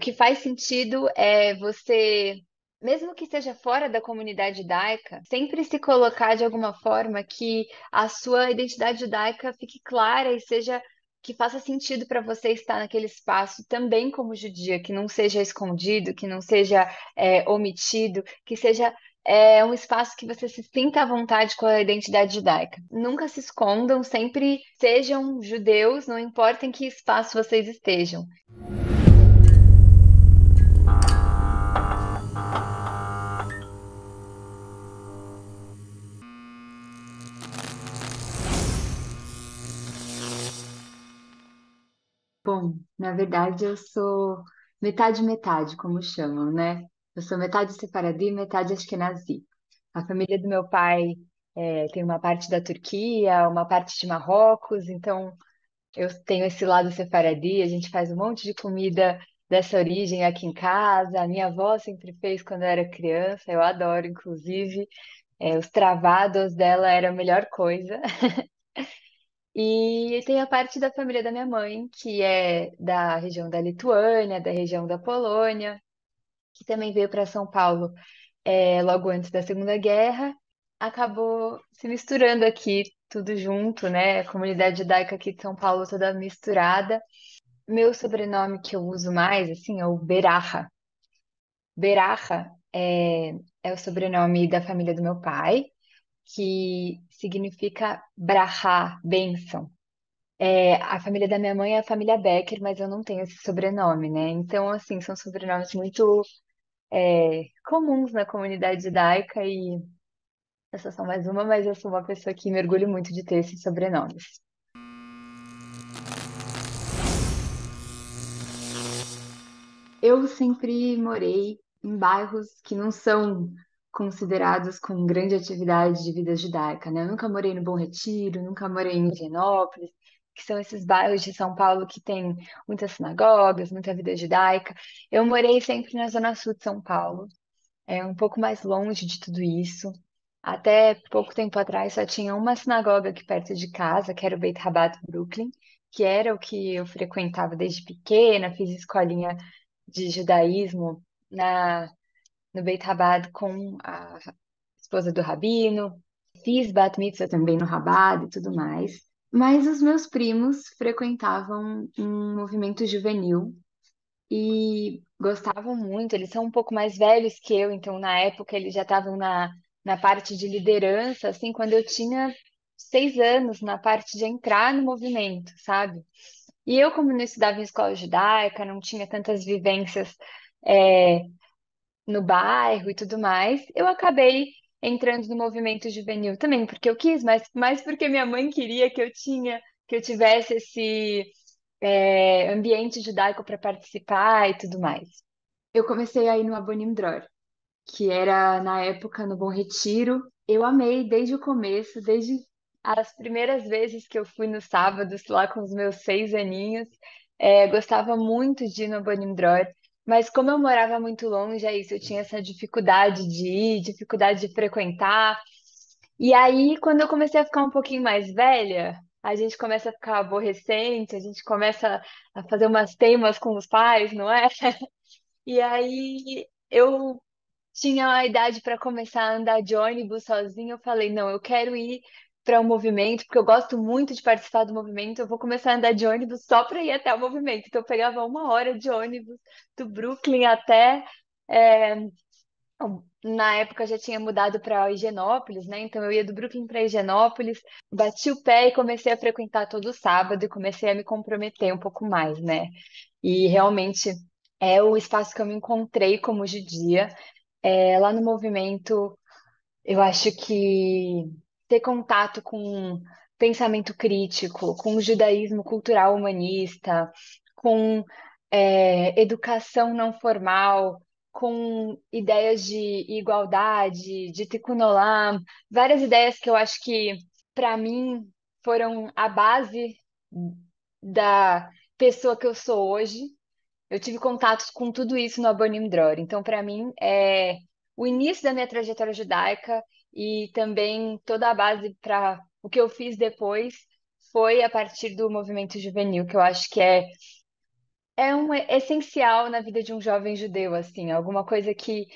que faz sentido é você, mesmo que seja fora da comunidade judaica, sempre se colocar de alguma forma que a sua identidade judaica fique clara e seja que faça sentido para você estar naquele espaço também como judia, que não seja escondido, que não seja omitido, que seja um espaço que você se sinta à vontade com a identidade judaica. Nunca se escondam, sempre sejam judeus, não importa em que espaço vocês estejam. Bom, na verdade eu sou metade metade, como chamam, né? Eu sou metade sefaradi, metade ashkenazi. A família do meu pai tem uma parte da Turquia, uma parte de Marrocos, então eu tenho esse lado sefaradi, a gente faz um monte de comida dessa origem aqui em casa. A minha avó sempre fez quando eu era criança, eu adoro, inclusive. Os travados dela era a melhor coisa. E tem a parte da família da minha mãe, que é da região da Lituânia, da região da Polônia, que também veio para São Paulo logo antes da Segunda Guerra. Acabou se misturando aqui, tudo junto, né? A comunidade judaica aqui de São Paulo toda misturada. Meu sobrenome que eu uso mais, assim, é o Beraha. Beraha é o sobrenome da família do meu pai, que significa Brahá, bênção. A família da minha mãe é a família Becker, mas eu não tenho esse sobrenome, né? Então, assim, são sobrenomes muito comuns na comunidade judaica e essa é só mais uma, mas eu sou uma pessoa que me orgulho muito de ter esses sobrenomes. Eu sempre morei em bairros que não são considerados com grande atividade de vida judaica, né? Eu nunca morei no Bom Retiro, nunca morei em Higienópolis, que são esses bairros de São Paulo que tem muitas sinagogas, muita vida judaica. Eu morei sempre na Zona Sul de São Paulo, um pouco mais longe de tudo isso. Até pouco tempo atrás só tinha uma sinagoga aqui perto de casa, que era o Beit Rabat Brooklyn, que era o que eu frequentava desde pequena, fiz escolinha de judaísmo no Beit Rabat com a esposa do rabino. Fiz bat mitzvah também no Rabat e tudo mais. Mas os meus primos frequentavam um movimento juvenil e gostavam muito. Eles são um pouco mais velhos que eu, então na época eles já estavam na parte de liderança, assim, quando eu tinha 6 anos, na parte de entrar no movimento, sabe? E eu, como não estudava em escola judaica, não tinha tantas vivências é, no bairro e tudo mais, eu acabei entrando no movimento juvenil também, porque eu quis, mas mais porque minha mãe queria que eu tivesse esse ambiente judaico para participar e tudo mais. Eu comecei a ir no Abonim Dror, que era na época no Bom Retiro. Eu amei desde o começo, desde as primeiras vezes que eu fui no sábado, lá com os meus 6 aninhos. Gostava muito de ir no Abonim Dror, mas como eu morava muito longe, é isso, eu tinha essa dificuldade de ir, dificuldade de frequentar. E aí, quando eu comecei a ficar um pouquinho mais velha, a gente começa a ficar aborrecente, a gente começa a fazer umas teimas com os pais, não é? E aí eu tinha a idade para começar a andar de ônibus sozinha. Eu falei, não, eu quero ir para o movimento, porque eu gosto muito de participar do movimento. Eu vou começar a andar de ônibus só para ir até o movimento. Então eu pegava 1 hora de ônibus do Brooklyn até. é, Na época eu já tinha mudado para Higienópolis, né? Então eu ia do Brooklyn para Higienópolis, bati o pé e comecei a frequentar todo sábado e comecei a me comprometer um pouco mais, né? E realmente é o espaço que eu me encontrei como judia. Lá no movimento, eu acho que ter contato com pensamento crítico, com judaísmo cultural humanista, com educação não formal, com ideias de igualdade, de tikkun olam, várias ideias que eu acho que, para mim, foram a base da pessoa que eu sou hoje. Eu tive contatos com tudo isso no Abonim Dror. Então, para mim, é o início da minha trajetória judaica e também toda a base para o que eu fiz depois foi a partir do movimento juvenil, que eu acho que é É um essencial na vida de um jovem judeu, assim, alguma coisa que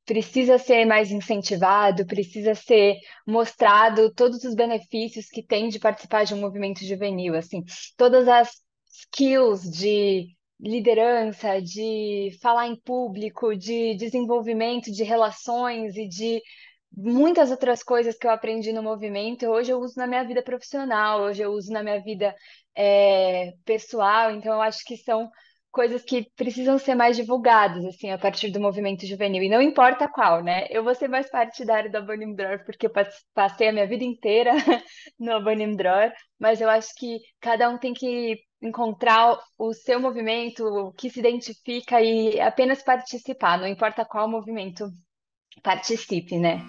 precisa ser mais incentivado, precisa ser mostrado todos os benefícios que tem de participar de um movimento juvenil, assim, todas as skills de liderança, de falar em público, de desenvolvimento de relações e de muitas outras coisas que eu aprendi no movimento, hoje eu uso na minha vida profissional, hoje eu uso na minha vida pessoal, então eu acho que são coisas que precisam ser mais divulgadas, assim, a partir do movimento juvenil, e não importa qual, né? Eu vou ser mais partidária do Abonim Dror, porque eu passei a minha vida inteira no Abonim Dror, mas eu acho que cada um tem que encontrar o seu movimento, o que se identifica e apenas participar, não importa qual movimento participe, né?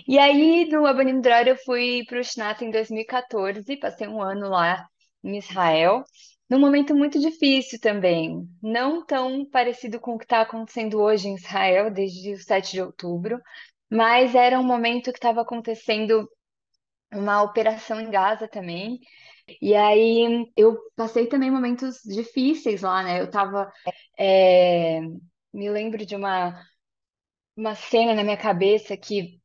E aí, no Abanim Dror, eu fui para o Shnat em 2014, passei um ano lá em Israel, num momento muito difícil também, não tão parecido com o que está acontecendo hoje em Israel, desde o 7 de outubro, mas era um momento que estava acontecendo uma operação em Gaza também, e aí eu passei também momentos difíceis lá, né? Eu tava, é, me lembro de uma cena na minha cabeça que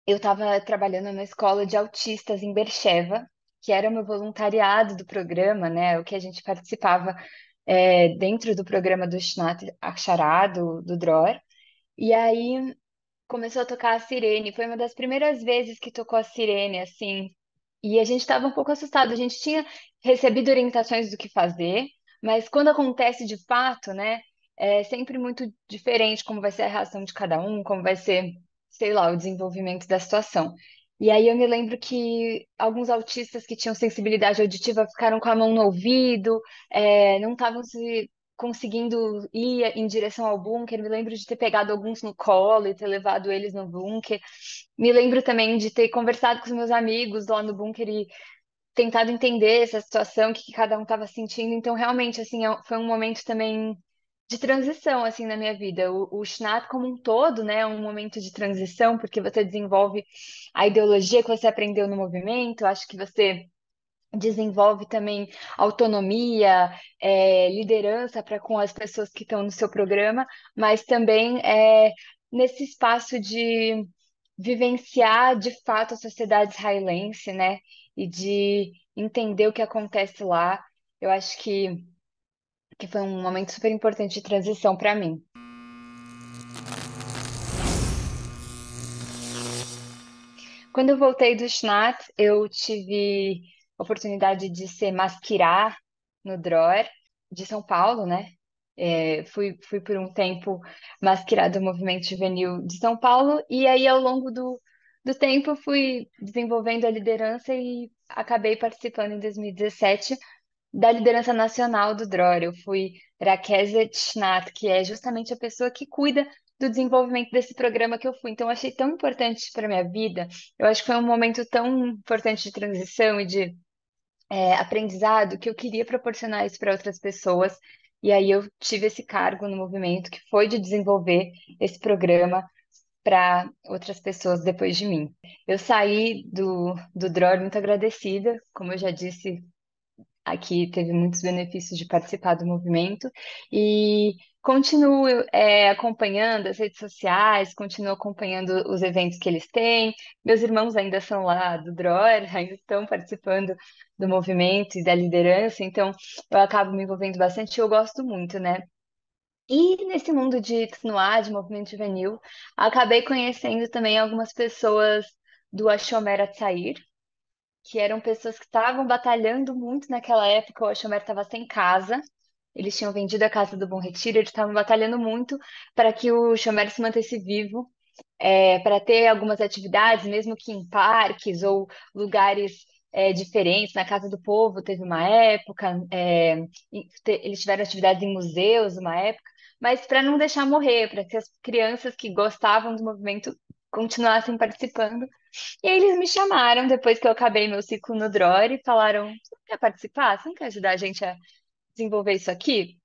eu estava trabalhando na escola de autistas em Bercheva, que era o meu voluntariado do programa, né? O que a gente participava dentro do programa do Shnat Akshara, do Dror. E aí começou a tocar a sirene. Foi uma das primeiras vezes que tocou a sirene, assim. E a gente estava um pouco assustado. A gente tinha recebido orientações do que fazer, mas quando acontece de fato, né, é sempre muito diferente como vai ser a reação de cada um, como vai ser, sei lá, o desenvolvimento da situação. E aí eu me lembro que alguns autistas que tinham sensibilidade auditiva ficaram com a mão no ouvido, não estavam se conseguindo ir em direção ao bunker. Me lembro de ter pegado alguns no colo e ter levado eles no bunker. Me lembro também de ter conversado com os meus amigos lá no bunker e tentado entender essa situação, o que cada um estava sentindo. Então, realmente, assim, foi um momento também de transição, assim, na minha vida. O Shnat como um todo, né, é um momento de transição, porque você desenvolve a ideologia que você aprendeu no movimento. Acho que você desenvolve também autonomia, liderança para com as pessoas que estão no seu programa, mas também nesse espaço de vivenciar de fato a sociedade israelense, né? E de entender o que acontece lá. Eu acho que foi um momento super importante de transição para mim. Quando eu voltei do Shnat, eu tive a oportunidade de ser masquirá no Dror de São Paulo, né? Fui por um tempo masquerada do movimento juvenil de São Paulo, e aí ao longo do tempo eu fui desenvolvendo a liderança e acabei participando em 2017 da liderança nacional do Dror. Eu fui Rakezet Shnat, que é justamente a pessoa que cuida do desenvolvimento desse programa que eu fui. Então, eu achei tão importante para minha vida. Eu acho que foi um momento tão importante de transição e de aprendizado que eu queria proporcionar isso para outras pessoas. E aí eu tive esse cargo no movimento que foi de desenvolver esse programa para outras pessoas depois de mim. Eu saí do Dror muito agradecida, como eu já disse, aqui teve muitos benefícios de participar do movimento e continuo acompanhando as redes sociais, continuo acompanhando os eventos que eles têm. Meus irmãos ainda são lá do Dror, ainda estão participando do movimento e da liderança, então eu acabo me envolvendo bastante e eu gosto muito, né? E nesse mundo de Tnuá, de movimento juvenil, acabei conhecendo também algumas pessoas do Hashomer Hatzair, que eram pessoas que estavam batalhando muito naquela época. O Oxomer estava sem casa, eles tinham vendido a casa do Bom Retiro, eles estavam batalhando muito para que o Oxomer se mantesse vivo, para ter algumas atividades, mesmo que em parques ou lugares diferentes. Na Casa do Povo teve uma época, eles tiveram atividades em museus uma época, mas para não deixar morrer, para que as crianças que gostavam do movimento continuassem participando. E aí eles me chamaram depois que eu acabei meu ciclo no Dror e falaram: Você não quer participar? Você não quer ajudar a gente a desenvolver isso aqui?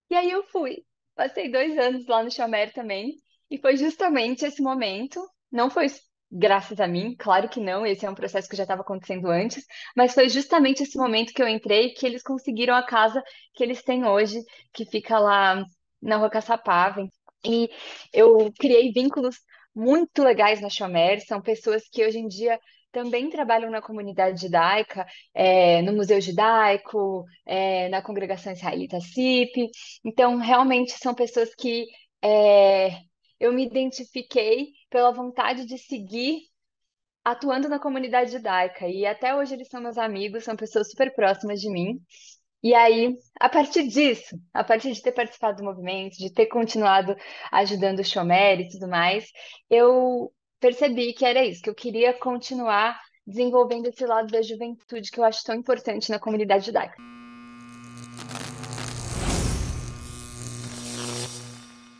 E aí eu fui. Passei 2 anos lá no Chamer também. E foi justamente esse momento. Não foi. graças a mim, claro que não, esse é um processo que já estava acontecendo antes, mas foi justamente esse momento que eu entrei que eles conseguiram a casa que eles têm hoje, que fica lá na Rua Caçapava. E eu criei vínculos muito legais na Chomer, são pessoas que hoje em dia também trabalham na comunidade judaica, no Museu Judaico, na Congregação Israelita CIP. Então, realmente são pessoas que é, eu me identifiquei pela vontade de seguir atuando na comunidade judaica. E até hoje eles são meus amigos, são pessoas super próximas de mim. E aí, a partir disso, a partir de ter participado do movimento, de ter continuado ajudando o Shomer e tudo mais, eu percebi que era isso, que eu queria continuar desenvolvendo esse lado da juventude que eu acho tão importante na comunidade judaica.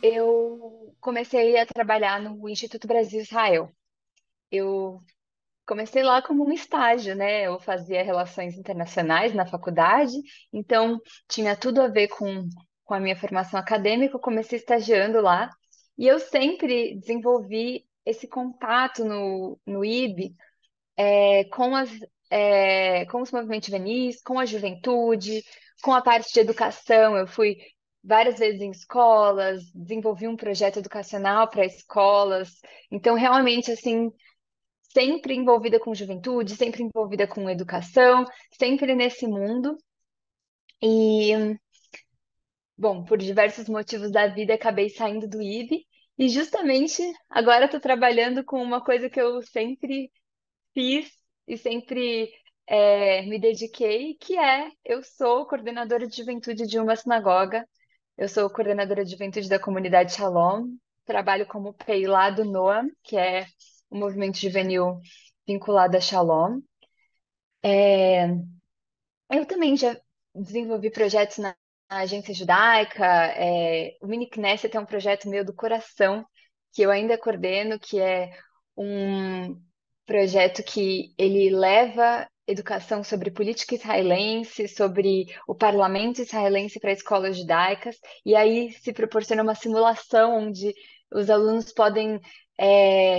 Eu comecei a trabalhar no Instituto Brasil Israel. Eu comecei lá como um estágio, né? Eu fazia relações internacionais na faculdade, então tinha tudo a ver com a minha formação acadêmica. Eu comecei estagiando lá e eu sempre desenvolvi esse contato no IB, com com os movimentos juvenis, com a juventude, com a parte de educação. Eu fui várias vezes em escolas, desenvolvi um projeto educacional para escolas. Então, realmente, assim, sempre envolvida com juventude, sempre envolvida com educação, sempre nesse mundo. E, bom, por diversos motivos da vida, acabei saindo do IB. E justamente agora estou trabalhando com uma coisa que eu sempre fiz e sempre me dediquei, que eu sou coordenadora de juventude de uma sinagoga. Eu sou coordenadora de juventude da comunidade Shalom. Trabalho como PEI lá do Noam, que é um movimento juvenil vinculado a Shalom. Eu também já desenvolvi projetos na agência judaica. O Mini Knesset é um projeto meu do coração, que eu ainda coordeno, que é um projeto que ele leva educação sobre política israelense, sobre o parlamento israelense para escolas judaicas, e aí se proporciona uma simulação onde os alunos podem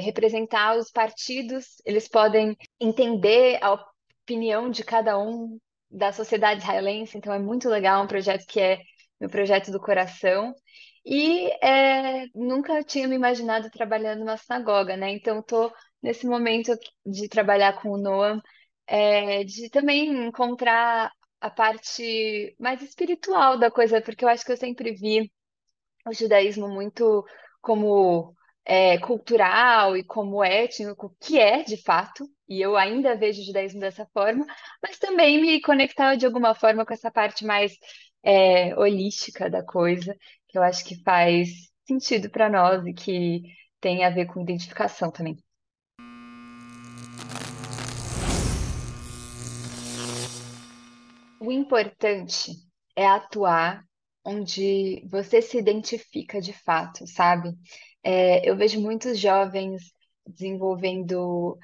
representar os partidos, eles podem entender a opinião de cada um da sociedade israelense, então é muito legal, um projeto que é meu projeto do coração. E nunca tinha me imaginado trabalhando numa sinagoga, né? Então estou nesse momento de trabalhar com o Noam, de também encontrar a parte mais espiritual da coisa, porque eu acho que eu sempre vi o judaísmo muito como cultural e como étnico, que é de fato, e eu ainda vejo o judaísmo dessa forma, mas também me conectar de alguma forma com essa parte mais holística da coisa, que eu acho que faz sentido para nós e que tem a ver com identificação também. O importante é atuar onde você se identifica de fato, sabe? Eu vejo muitos jovens desenvolvendo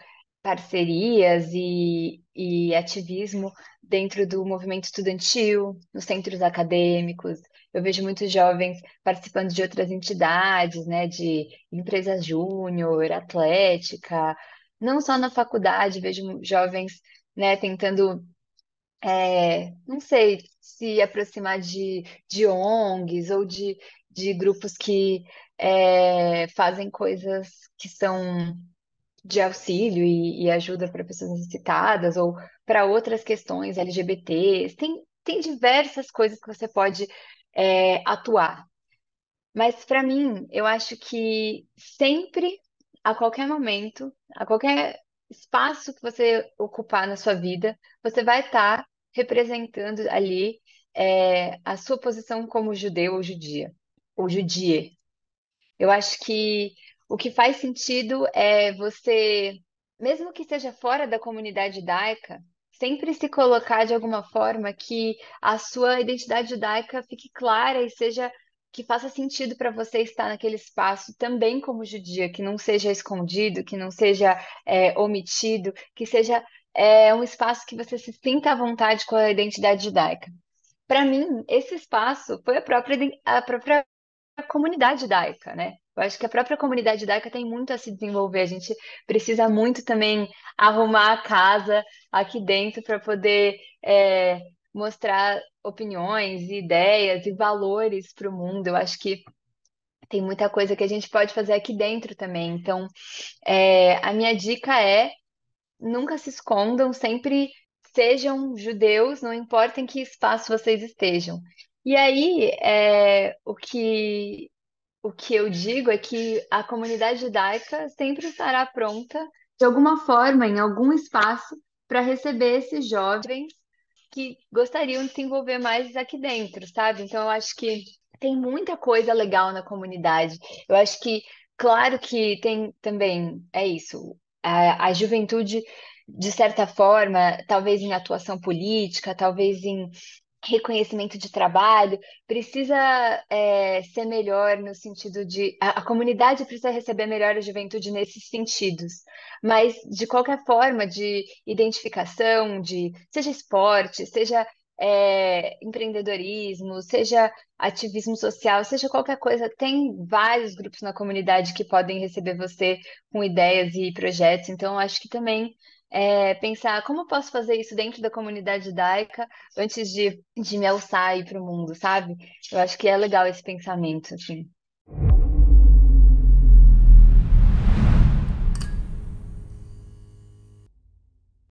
parcerias e ativismo dentro do movimento estudantil, nos centros acadêmicos. Eu vejo muitos jovens participando de outras entidades, né, de empresa júnior, atlética, não só na faculdade, vejo jovens, né, tentando não sei, se aproximar de ONGs ou de grupos que fazem coisas que são de auxílio e ajuda para pessoas necessitadas ou para outras questões LGBTs. Tem diversas coisas que você pode atuar. Mas para mim, eu acho que sempre, a qualquer momento, a qualquer espaço que você ocupar na sua vida, você vai estar representando ali a sua posição como judeu ou judia, ou judie. Eu acho que o que faz sentido é você, mesmo que seja fora da comunidade judaica, sempre se colocar de alguma forma que a sua identidade judaica fique clara e seja que faça sentido para você estar naquele espaço também como judia, que não seja escondido, que não seja omitido, que seja um espaço que você se sinta à vontade com a identidade judaica. Para mim, esse espaço foi a própria comunidade judaica, né? Eu acho que a própria comunidade judaica tem muito a se desenvolver. A gente precisa muito também arrumar a casa aqui dentro para poder mostrar opiniões, ideias e valores para o mundo. Eu acho que tem muita coisa que a gente pode fazer aqui dentro também. Então, a minha dica é nunca se escondam, sempre sejam judeus, não importa em que espaço vocês estejam. E aí, o que eu digo é que a comunidade judaica sempre estará pronta, de alguma forma, em algum espaço, para receber esses jovens que gostariam de se envolver mais aqui dentro, sabe? Então, eu acho que tem muita coisa legal na comunidade. Eu acho que, claro que tem também, é isso, a juventude, de certa forma, talvez em atuação política, talvez em reconhecimento de trabalho, precisa ser melhor no sentido de. A comunidade precisa receber melhor a juventude nesses sentidos. Mas, de qualquer forma, de identificação, de seja esporte, seja empreendedorismo, seja ativismo social, seja qualquer coisa, tem vários grupos na comunidade que podem receber você com ideias e projetos. Então, eu acho que também. Pensar como eu posso fazer isso dentro da comunidade judaica antes de me alçar e ir para o mundo, sabe? Eu acho que é legal esse pensamento, assim.